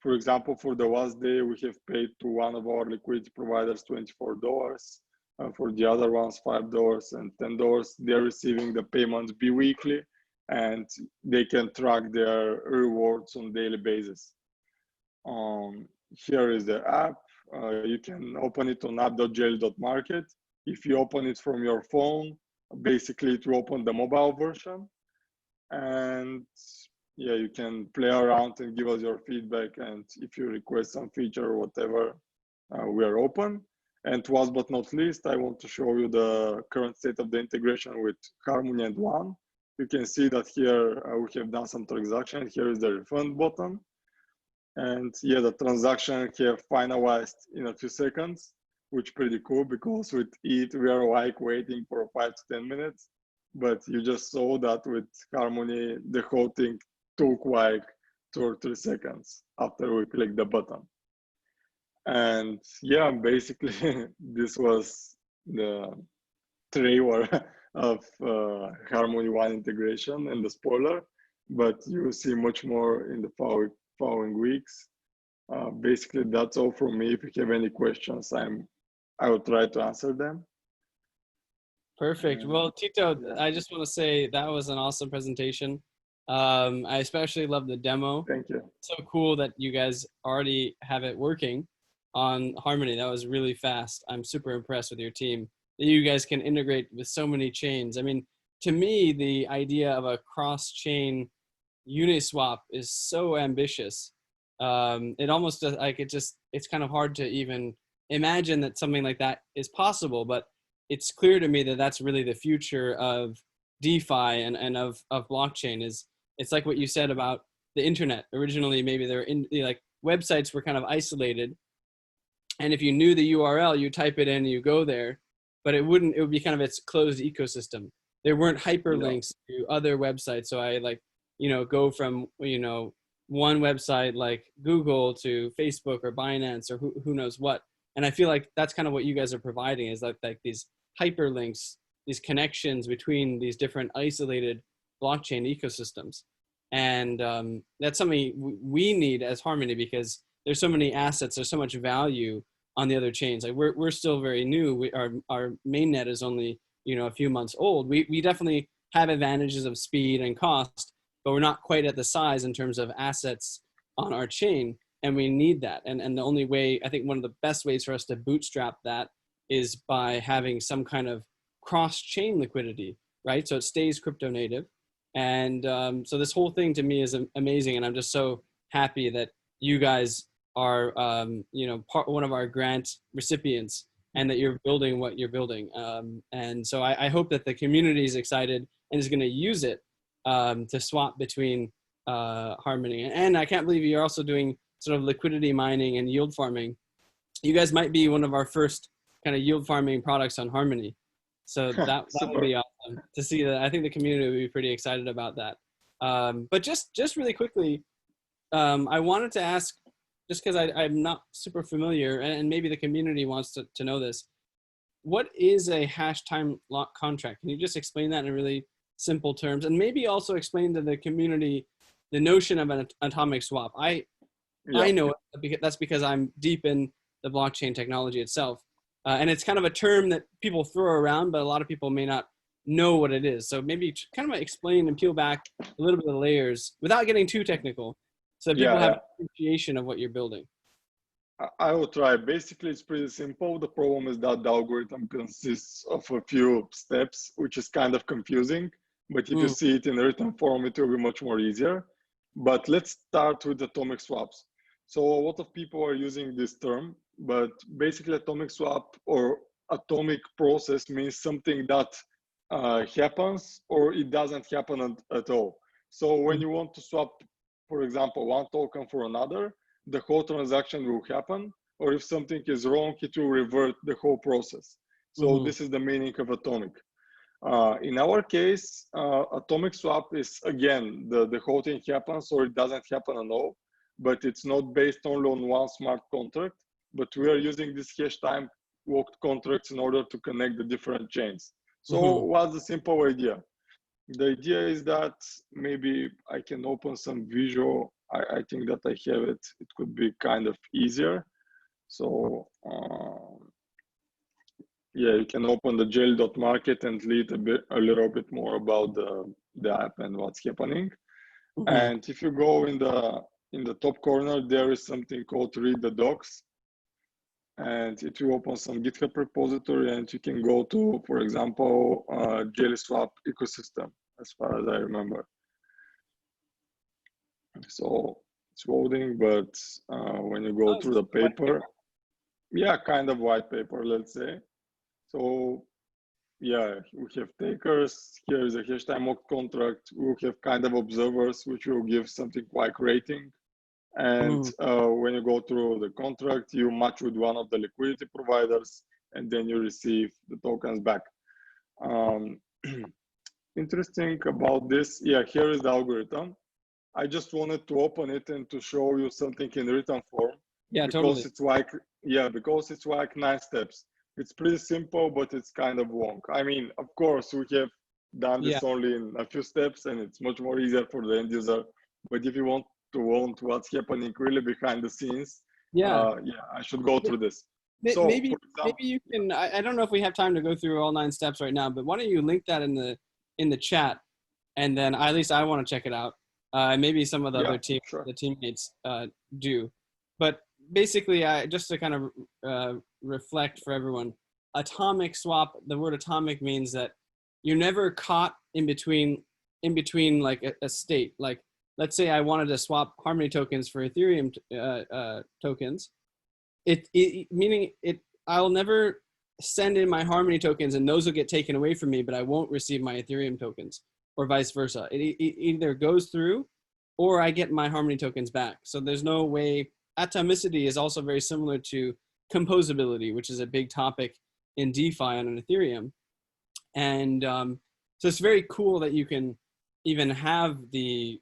[SPEAKER 3] For example, for the last day, we have paid to one of our liquidity providers $24. For the other ones, $5 and $10. They're receiving the payments bi-weekly, and they can track their rewards on a daily basis. Here is the app. You can open it on app.jelly.market. If you open it from your phone, basically it will open the mobile version. And yeah, you can play around and give us your feedback. And if you request some feature or whatever, we are open. And last but not least, I want to show you the current state of the integration with Harmony and One. You can see that here we have done some transaction. Here is the refund button. And yeah, the transaction have finalized in a few seconds, which is pretty cool because with it, we are like waiting for 5 to 10 minutes. But you just saw that with Harmony, the whole thing took like 2 or 3 seconds after we click the button. And yeah, basically this was the trailer of Harmony One integration and the spoiler, but you will see much more in the following weeks. Basically, that's all from me. If you have any questions, I will try to answer them.
[SPEAKER 1] Perfect. Well, Tito, I just want to say that was an awesome presentation. I especially love the demo.
[SPEAKER 3] Thank you.
[SPEAKER 1] So cool that you guys already have it working on Harmony. That was really fast. I'm super impressed with your team that you guys can integrate with so many chains. I mean, to me, the idea of a cross-chain Uniswap is so ambitious. It almost like it's kind of hard to even imagine that something like that is possible, but it's clear to me that that's really the future of DeFi and of blockchain. It's like what you said about the internet. Originally, maybe like websites were kind of isolated, and if you knew the URL, you type it in and you go there, but it would be kind of its closed ecosystem. There weren't hyperlinks to other websites. So I go from, one website like Google to Facebook or Binance or who knows what. And I feel like that's kind of what you guys are providing, is like these hyperlinks, these connections between these different isolated blockchain ecosystems. And that's something we need as Harmony, because there's so many assets, there's so much value on the other chains. Like we're still very new. Our mainnet is only, a few months old. We definitely have advantages of speed and cost, but we're not quite at the size in terms of assets on our chain. And we need that. And the only way, I think one of the best ways for us to bootstrap that is by having some kind of cross-chain liquidity, right? So it stays crypto native. And so this whole thing to me is amazing. And I'm just so happy that you guys are, one of our grant recipients, and that you're building what you're building. And so I hope that the community is excited and is going to use it to swap between Harmony. And I can't believe you're also doing sort of liquidity mining and yield farming. You guys might be one of our first kind of yield farming products on Harmony. So that would be awesome to see that. I think the community would be pretty excited about that. But just really quickly, I wanted to ask, just because I'm not super familiar, and maybe the community wants to know this, what is a hash time lock contract? Can you just explain that in really simple terms, and maybe also explain to the community the notion of an atomic swap? I know it, that's because I'm deep in the blockchain technology itself. And it's kind of a term that people throw around, but a lot of people may not know what it is. So maybe kind of explain and peel back a little bit of the layers without getting too technical, so that people have an appreciation of what you're building.
[SPEAKER 3] I will try. Basically, it's pretty simple. The problem is that the algorithm consists of a few steps, which is kind of confusing. But if you see it in written form, it will be much more easier. But let's start with atomic swaps. So a lot of people are using this term, but basically atomic swap or atomic process means something that happens or it doesn't happen at all. So when you want to swap, for example, one token for another, the whole transaction will happen, or if something is wrong, it will revert the whole process. So this is the meaning of atomic. In our case, atomic swap is, again, the whole thing happens or it doesn't happen at all, but it's not based only on one smart contract, but we are using this hash time locked contracts in order to connect the different chains. So what's the simple idea? The idea is that maybe I can open some visual. I think that I have it. It could be kind of easier. So yeah, you can open the jail.market and read a little bit more about the app and what's happening. And if you go in the top corner, there is something called read the docs. And it will open some GitHub repository, and you can go to, for example, JSwap ecosystem, as far as I remember. So it's loading, but when you go through the paper, yeah, kind of white paper, let's say. So yeah, we have takers. Here is a hash time locked contract. We have kind of observers, which will give something like rating. And when you go through the contract, you match with one of the liquidity providers, and then you receive the tokens back. Interesting about this, yeah, here is the algorithm. I just wanted to open it and to show you something in written form.
[SPEAKER 1] Yeah,
[SPEAKER 3] because
[SPEAKER 1] totally.
[SPEAKER 3] It's like, yeah, because it's like 9 steps. It's pretty simple, but it's kind of long. I mean, of course, we have done this only in a few steps, and it's much more easier for the end user. But if you want to want what's happening really behind the scenes, yeah, I should go through this. So
[SPEAKER 1] maybe you can. I don't know if we have time to go through all 9 steps right now, but why don't you link that in the chat, and then at least I want to check it out. Maybe some of the other the teammates do. But basically, just to kind of reflect for everyone, atomic swap. The word atomic means that you're never caught in between like a state. Like, let's say I wanted to swap Harmony tokens for Ethereum tokens. Meaning I'll never send in my Harmony tokens and those will get taken away from me, but I won't receive my Ethereum tokens, or vice versa. It either goes through or I get my Harmony tokens back. So there's no way. Atomicity is also very similar to composability, which is a big topic in DeFi on an Ethereum. And so it's very cool that you can even have the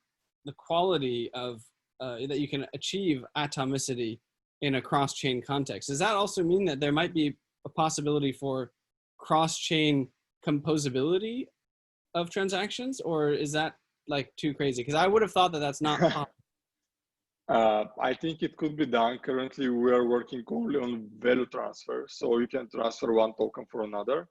[SPEAKER 1] quality of that you can achieve atomicity in a cross-chain context. Does that also mean that there might be a possibility for cross-chain composability of transactions, or is that like too crazy? Because I would have thought that that's not possible.
[SPEAKER 3] I think it could be done. Currently, we are working only on value transfer. So you can transfer one token for another.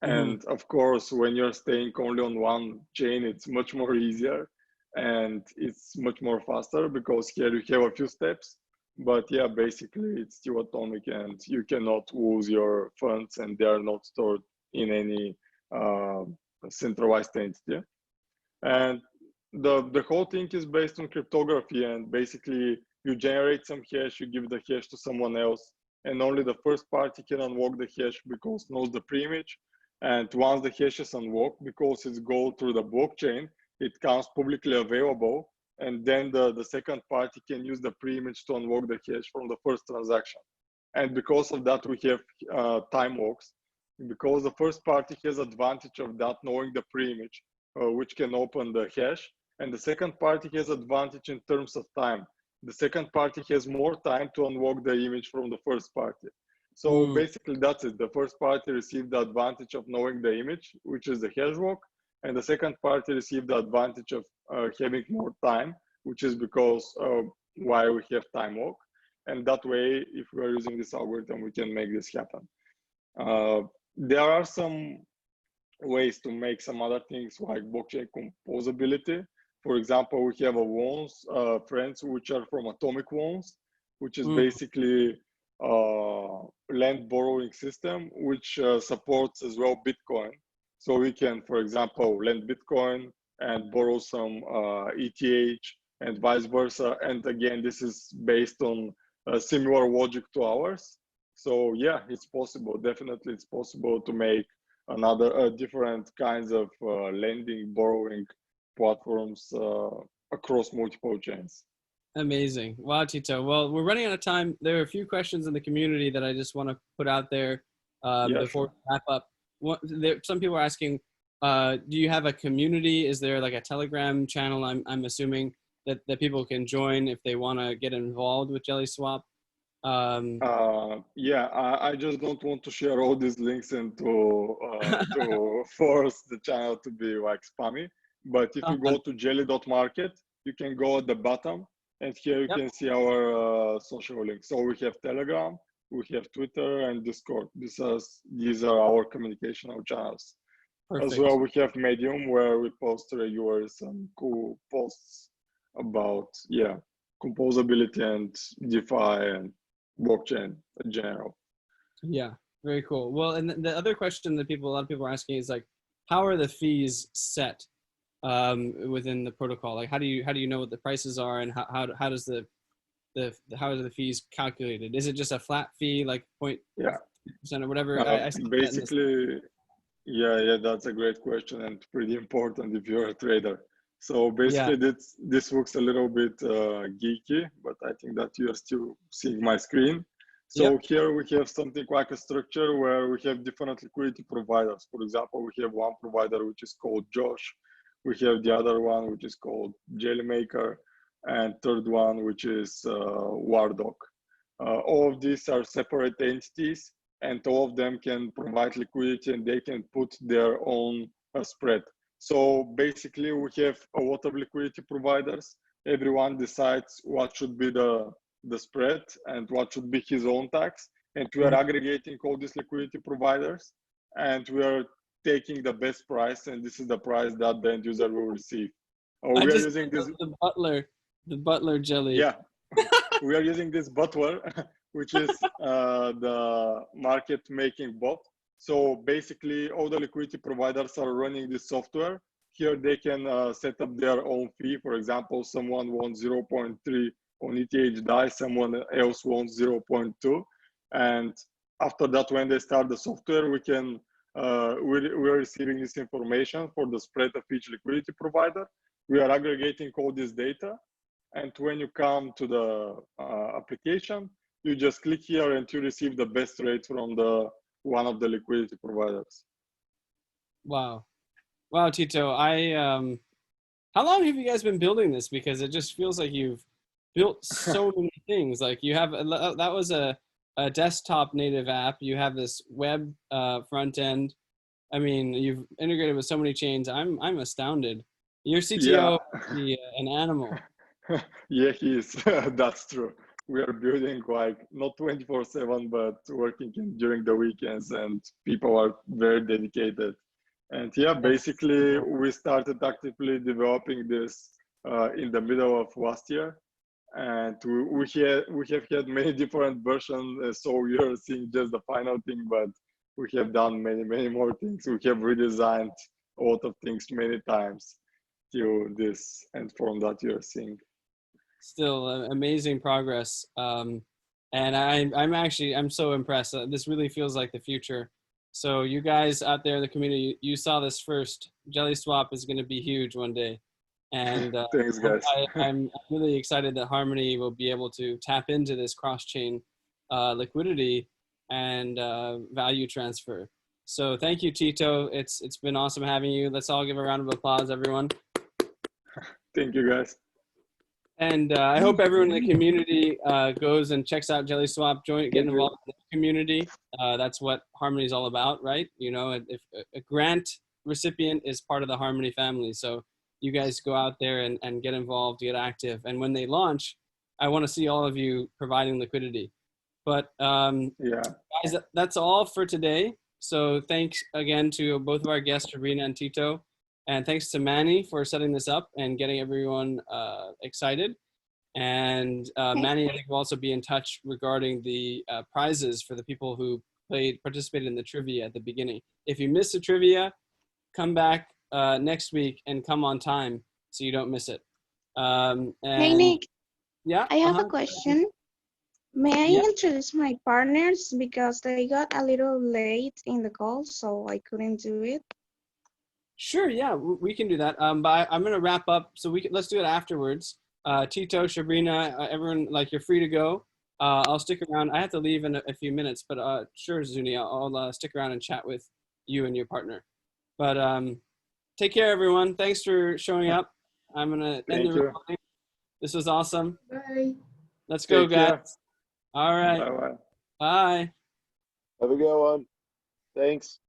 [SPEAKER 3] And of course, when you're staying only on one chain, it's much more easier and it's much more faster, because here you have a few steps. But yeah, basically it's still atomic and you cannot lose your funds, and they are not stored in any centralized entity. And the whole thing is based on cryptography, and basically you generate some hash, you give the hash to someone else, and only the first party can unlock the hash because knows the pre-image. And once the hash is unlocked, because it's go through the blockchain, it comes publicly available, and then the second party can use the pre-image to unlock the hash from the first transaction. And because of that, we have time locks. Because the first party has advantage of that, knowing the pre-image, which can open the hash. And the second party has advantage in terms of time. The second party has more time to unlock the image from the first party. So basically that's it. The first party received the advantage of knowing the image, which is the hash lock. And the second party received the advantage of having more time, which is because why we have time lock. And that way, if we are using this algorithm, we can make this happen. There are some ways to make some other things like blockchain composability. For example, we have a loans, friends, which are from atomic loans, which is basically land borrowing system, which supports as well Bitcoin. So we can, for example, lend Bitcoin and borrow some ETH and vice versa. And again, this is based on a similar logic to ours. So yeah, it's possible. Definitely, it's possible to make another different kinds of lending, borrowing platforms across multiple chains.
[SPEAKER 1] Amazing. Wow, Tito. Well, we're running out of time. There are a few questions in the community that I just want to put out there before we wrap up. Some people are asking, do you have a community? Is there like a Telegram channel, I'm assuming, that people can join if they want to get involved with JellySwap?
[SPEAKER 3] Yeah, I just don't want to share all these links and to force the channel to be like spammy. But if you go to jelly.market, you can go at the bottom, and here you can see our social links. So we have Telegram, we have Twitter, and Discord. These are our communicational channels. Perfect. As well, we have Medium, where we post regularly some cool posts about composability and DeFi and blockchain in general.
[SPEAKER 1] Yeah, very cool. Well, and the other question that a lot of people are asking is like, how are the fees set within the protocol? Like, how do you know what the prices are, and how are the fees calculated? Is it just a flat fee, like 0.5% or whatever?
[SPEAKER 3] Basically, yeah, that's a great question and pretty important if you're a trader. So basically, this looks a little bit geeky, but I think that you are still seeing my screen. So here we have something like a structure where we have different liquidity providers. For example, we have one provider which is called Josh. We have the other one which is called Jellymaker, and third one which is Wardog. All of these are separate entities, and all of them can provide liquidity, and they can put their own spread. So basically, we have a lot of liquidity providers. Everyone decides what should be the spread and what should be his own tax. And we are aggregating all these liquidity providers, and we are taking the best price, and this is the price that the end user will receive. We are using this
[SPEAKER 1] the Butler jelly.
[SPEAKER 3] Yeah, we are using this Butler, which is the market making bot. So basically, all the liquidity providers are running this software. Here they can set up their own fee. For example, someone wants 0.3 on ETH DAI, someone else wants 0.2. And after that, when they start the software, we can we're receiving this information for the spread of each liquidity provider. We are aggregating all this data. And when you come to the application, you just click here and you receive the best rate from one of the liquidity providers.
[SPEAKER 1] Wow, Tito. How long have you guys been building this? Because it just feels like you've built so many things. Like you have that was a desktop native app. You have this web front end. I mean, you've integrated with so many chains. I'm astounded. Your CTO is an animal.
[SPEAKER 3] Yeah, he is. That's true. We are building like not 24/7, but working during the weekends, and people are very dedicated. And yeah, basically we started actively developing this in the middle of last year, and we have had many different versions. So we are seeing just the final thing, but we have done many more things. We have redesigned a lot of things many times till this, and from that you're seeing.
[SPEAKER 1] Still amazing progress, and I'm so impressed. This really feels like the future. So you guys out there in the community, you saw this first. JellySwap is going to be huge one day, and
[SPEAKER 3] thanks, guys.
[SPEAKER 1] I'm really excited that Harmony will be able to tap into this cross-chain liquidity and value transfer. So thank you, Tito. It's been awesome having you. Let's all give a round of applause, everyone.
[SPEAKER 3] Thank you, guys.
[SPEAKER 1] And I hope everyone in the community goes and checks out JellySwap, get involved in the community. That's what Harmony is all about, right? You know, if a grant recipient is part of the Harmony family. So you guys go out there and get involved, get active. And when they launch, I want to see all of you providing liquidity. But
[SPEAKER 3] Yeah.
[SPEAKER 1] guys, that's all for today. So thanks again to both of our guests, Sabrina and Tito. And thanks to Manny for setting this up and getting everyone excited. And Manny, I think, will also be in touch regarding the prizes for the people who participated in the trivia at the beginning. If you missed the trivia, come back next week and come on time so you don't miss it.
[SPEAKER 5] Hey, Nick.
[SPEAKER 1] Yeah?
[SPEAKER 5] I have a question. May I introduce my partners because they got a little late in the call, so I couldn't do it?
[SPEAKER 1] Sure, yeah, we can do that. But I'm gonna wrap up, so let's do it afterwards. Tito, Sabrina, everyone, like, you're free to go. I'll stick around. I have to leave in a few minutes, but sure, Zuni, I'll stick around and chat with you and your partner. But take care, everyone. Thanks for showing up. I'm gonna end the recording. This was awesome.
[SPEAKER 2] Bye.
[SPEAKER 1] Let's go, guys. All right.
[SPEAKER 3] Bye-bye.
[SPEAKER 1] Bye.
[SPEAKER 6] Have a good one. Thanks.